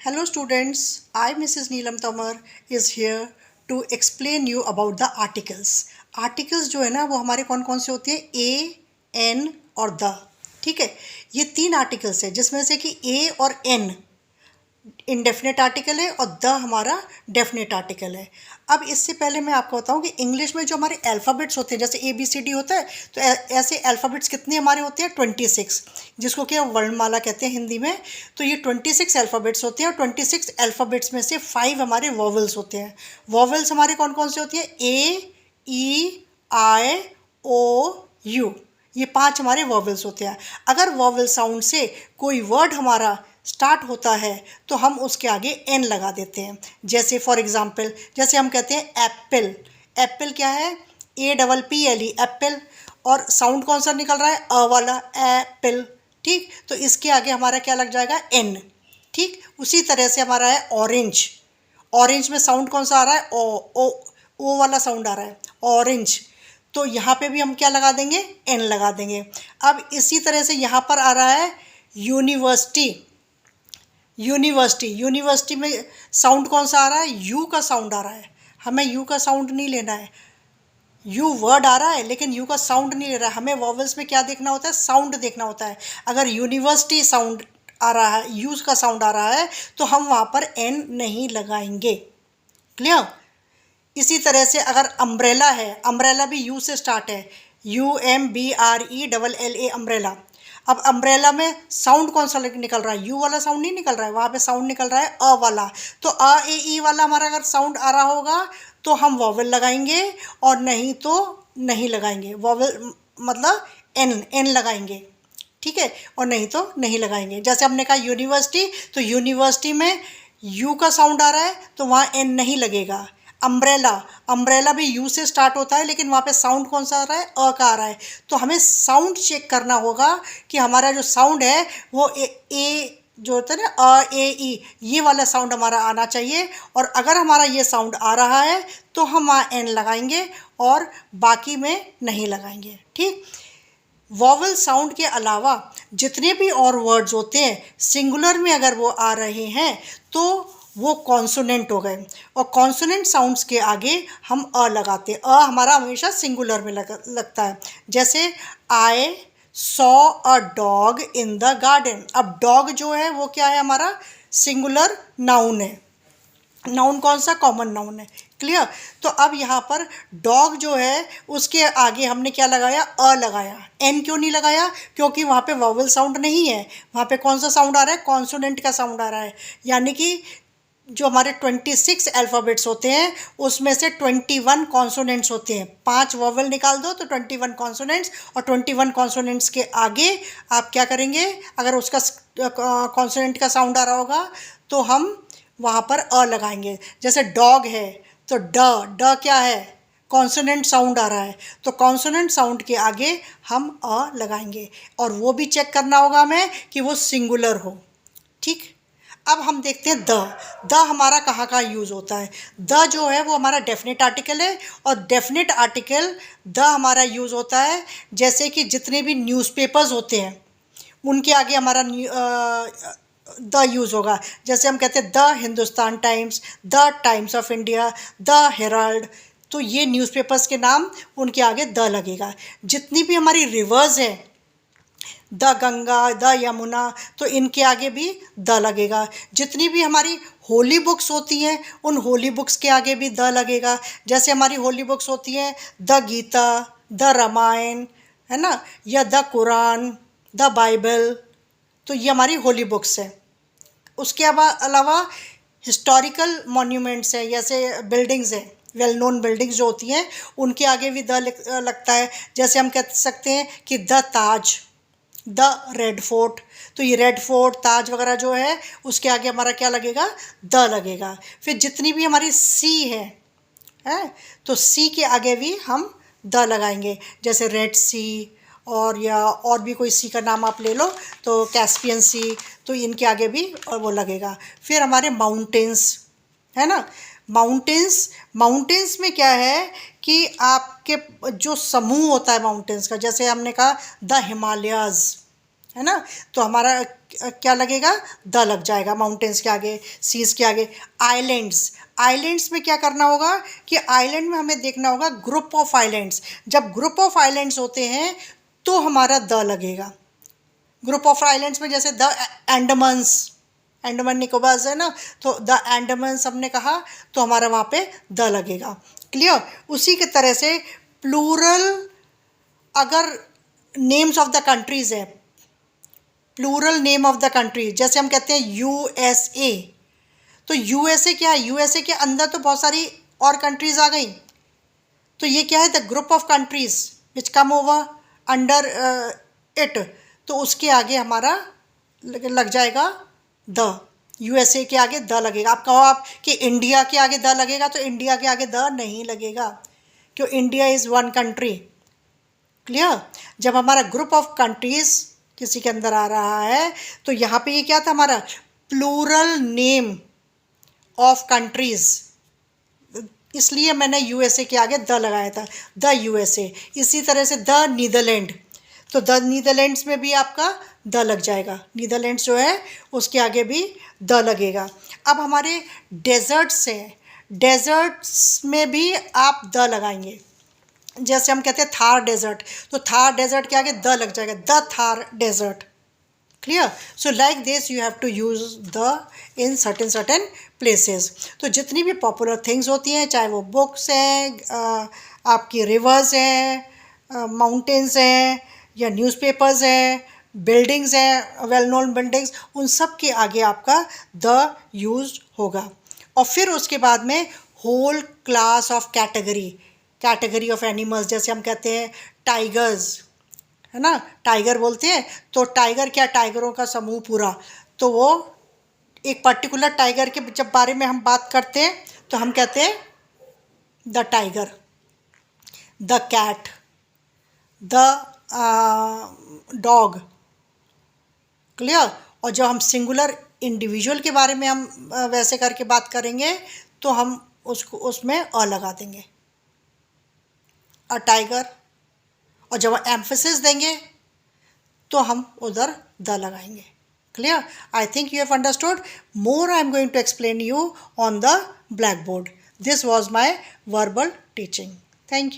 Hello students, I Mrs. Neelam Tamar is here to explain you about the articles. Articles जो है ना वो हमारे कौन कौन से होते हैं ए एन और द. ठीक है, ये तीन आर्टिकल्स है जिसमें से कि ए और एन इनडेफिनेट आर्टिकल है और द हमारा डेफिनेट आर्टिकल है. अब इससे पहले मैं आपको बताऊं कि इंग्लिश में जो हमारे अल्फ़ाबेट्स होते हैं जैसे ए बी सी डी होता है तो ऐसे अल्फ़ाबेट्स कितने हमारे होते हैं 26, जिसको कि हम वर्णमाला कहते हैं हिंदी में. तो ये 26 अल्फ़ाबेट्स होते हैं और 26 अल्फ़ाबेट्स में से 5 हमारे वॉवल्स होते हैं. वॉवल्स हमारे कौन कौन से होती हैं? ए ई आई ओ यू, ये 5 हमारे वॉवल्स होते हैं. अगर वॉवल साउंड से कोई वर्ड हमारा स्टार्ट होता है तो हम उसके आगे एन लगा देते हैं. जैसे फॉर एग्जांपल, जैसे हम कहते हैं एप्पल. एप्पल क्या है? A double P L E, Apple. और साउंड कौन सा निकल रहा है? अ वाला, एप्पल. ठीक, तो इसके आगे हमारा क्या लग जाएगा? एन. ठीक, उसी तरह से हमारा है ऑरेंज. ऑरेंज में साउंड कौन सा आ रहा है? ओ वाला साउंड आ रहा है, ऑरेंज. तो यहाँ पे भी हम क्या लगा देंगे? एन लगा देंगे. अब इसी तरह से यहाँ पर आ रहा है यूनिवर्सिटी. यूनिवर्सिटी में साउंड कौन सा आ रहा है? यू का साउंड आ रहा है. हमें यू का साउंड नहीं लेना है. यू वर्ड आ रहा है लेकिन यू का साउंड नहीं ले रहा है. हमें वॉवल्स में क्या देखना होता है? साउंड देखना होता है. अगर यूनिवर्सिटी साउंड आ रहा है, यू का साउंड आ रहा है, तो हम वहाँ पर एन नहीं लगाएंगे. क्लियर? इसी तरह से अगर अम्ब्रेला है, अम्ब्रेला भी यू से स्टार्ट है, UMBRELLA, अम्ब्रेला. अब अम्ब्रेला में साउंड कौन सा निकल रहा है? यू वाला साउंड नहीं निकल रहा है, वहाँ पे साउंड निकल रहा है अ वाला. तो अ ए ई वाला हमारा अगर साउंड आ रहा होगा तो हम वॉवल लगाएंगे और नहीं तो नहीं लगाएंगे. वॉवल मतलब एन लगाएंगे. ठीक है, और नहीं तो नहीं लगाएंगे. जैसे हमने कहा यूनिवर्सिटी, तो यूनिवर्सिटी में यू का साउंड आ रहा है तो वहाँ एन नहीं लगेगा. अम्ब्रेला, अम्ब्रेला भी यू से स्टार्ट होता है लेकिन वहाँ पे साउंड कौन सा आ रहा है? अ का आ रहा है. तो हमें साउंड चेक करना होगा कि हमारा जो साउंड है वो ए जो होता है ना, अ ए ई, ये वाला साउंड हमारा आना चाहिए. और अगर हमारा ये साउंड आ रहा है तो हम वहाँ एन लगाएंगे और बाकी में नहीं लगाएंगे. ठीक, वॉवल साउंड के अलावा जितने भी और वर्ड्स होते हैं सिंगुलर में अगर वो आ रहे हैं तो वो कॉन्सोनेंट हो गए. और कॉन्सोनेंट साउंड्स के आगे हम अ लगाते हैं. अ हमारा हमेशा सिंगुलर में लगता है. जैसे I saw a dog in the garden. अब डॉग जो है वो क्या है? हमारा सिंगुलर नाउन है. नाउन कौन सा? कॉमन नाउन है. क्लियर? तो अब यहाँ पर डॉग जो है उसके आगे हमने क्या लगाया? अ लगाया. एन क्यों नहीं लगाया? क्योंकि वहाँ पे वॉवल साउंड नहीं है. वहाँ पे कौन सा साउंड आ रहा है? कॉन्सोनेंट का साउंड आ रहा है. यानी कि जो हमारे 26 अल्फ़ाबेट्स होते हैं उसमें से 21 कॉन्सोनेंट्स होते हैं. 5 वॉवल निकाल दो तो 21 कॉन्सोनेंट्स, और 21 कॉन्सोनेंट्स के आगे आप क्या करेंगे? अगर उसका कॉन्सोनेंट का साउंड आ रहा होगा तो हम वहाँ पर अ लगाएंगे. जैसे डॉग है तो ड क्या है? कॉन्सोनेंट साउंड आ रहा है तो कॉन्सोनेंट साउंड के आगे हम अ लगाएंगे. और वो भी चेक करना होगा हमें कि वो सिंगुलर हो. ठीक, अब हम देखते हैं द हमारा कहाँ कहाँ यूज़ होता है. द जो है वो हमारा डेफिनेट आर्टिकल है और डेफिनेट आर्टिकल द हमारा यूज़ होता है. जैसे कि जितने भी न्यूज़पेपर्स होते हैं उनके आगे हमारा द यूज़ होगा. जैसे हम कहते हैं the Hindustan times, the times of India, the Herald. तो ये न्यूज़पेपर्स के नाम, उनके आगे द लगेगा. जितनी भी हमारी रिवर्स हैं, द गंगा, द यमुना, तो इनके आगे भी द लगेगा. जितनी भी हमारी होली बुक्स होती हैं उन होली बुक्स के आगे भी द लगेगा. जैसे हमारी होली बुक्स होती हैं द गीता, द रामायण, है ना, या द कुरान, द बाइबल. तो ये हमारी होली बुक्स है. उसके अलावा हिस्टोरिकल मॉन्यूमेंट्स हैं, जैसे बिल्डिंग्स हैं, वेल नोन बिल्डिंग्स जो होती हैं उनके आगे भी द लगता है. जैसे हम कह सकते हैं कि the Taj, the red fort. तो ये रेड फोर्ट, ताज वगैरह जो है उसके आगे हमारा क्या लगेगा? द लगेगा. फिर जितनी भी हमारी सी है तो सी के आगे भी हम द लगाएंगे. जैसे रेड सी, और या और भी कोई सी का नाम आप ले लो तो कैस्पियन सी, तो इनके आगे भी वो लगेगा. फिर हमारे माउंटेन्स है ना. माउंटेन्स में क्या है कि आपके जो समूह होता है माउंटेन्स का, जैसे हमने कहा द हिमालयाज़, है ना। तो हमारा क्या लगेगा, द लग जाएगा माउंटेन्स के आगे, सीज के आगे। आइलैंड्स, आइलैंड्स में क्या करना होगा कि आइलैंड में हमें देखना होगा ग्रुप ऑफ आइलैंड्स। जब ग्रुप ऑफ आइलैंड्स होते हैं तो हमारा द लगेगा। ग्रुप ऑफ आइलैंड्स में जैसे द एंडमन्स, अंडमान निकोबार है ना, तो द एंडमन्स हमने कहा तो हमारा वहाँ पे द लगेगा। क्लियर। उसी के तरह से प्लूरल, अगर नेम्स ऑफ द कंट्रीज़ है, plural name of the country, जैसे हम कहते हैं यूएसए, तो यूएसए क्या है, यूएसए के अंदर तो बहुत सारी और कंट्रीज़ आ गई, तो ये क्या है, the group of countries which come over under it, तो उसके आगे हमारा लग जाएगा द, यूएसए के आगे द लगेगा। आप कहो आप कि इंडिया के आगे द लगेगा, तो इंडिया के आगे द नहीं लगेगा, क्यों, India is one country. Clear. जब हमारा ग्रुप ऑफ कंट्रीज़ किसी के अंदर आ रहा है तो यहाँ पे ये क्या था हमारा, प्लूरल नेम ऑफ कंट्रीज़, इसलिए मैंने यूएसए के आगे द लगाया था, द यूएसए। इसी तरह से द नीदरलैंड, तो द नीदरलैंड्स में भी आपका द लग जाएगा, नीदरलैंड्स जो है उसके आगे भी द लगेगा। अब हमारे डेजर्ट्स हैं, डेजर्ट्स में भी आप द लगाएंगे। जैसे हम कहते हैं थार डेजर्ट, तो थार डेजर्ट के आगे द लग जाएगा, the Thar desert. Clear. So like this you have to use the in certain places. तो जितनी भी पॉपुलर थिंग्स होती हैं, चाहे वो बुक्स हैं, आपकी रिवर्स हैं, माउंटेन्स हैं, या न्यूज़पेपर्स हैं, बिल्डिंग्स हैं, वेल नोन बिल्डिंग्स, उन सब के आगे आपका द यूज होगा। और फिर उसके बाद में whole class of category, category of animals, जैसे हम कहते हैं टाइगर्स, है ना, टाइगर बोलते हैं, तो टाइगर क्या, टाइगरों का समूह पूरा, तो वो एक पर्टिकुलर टाइगर के जब बारे में हम बात करते हैं तो हम कहते हैं the tiger, the cat, the dog. Clear. और जब हम सिंगुलर इंडिविजुअल के बारे में हम वैसे करके बात करेंगे तो हम उसको उसमें अ लगा देंगे, अ टाइगर। और जब एम्फेसिस देंगे तो हम उधर द लगाएंगे। Clear. I think you have understood. More I am going to explain you on the blackboard. This was my verbal teaching. Thank you.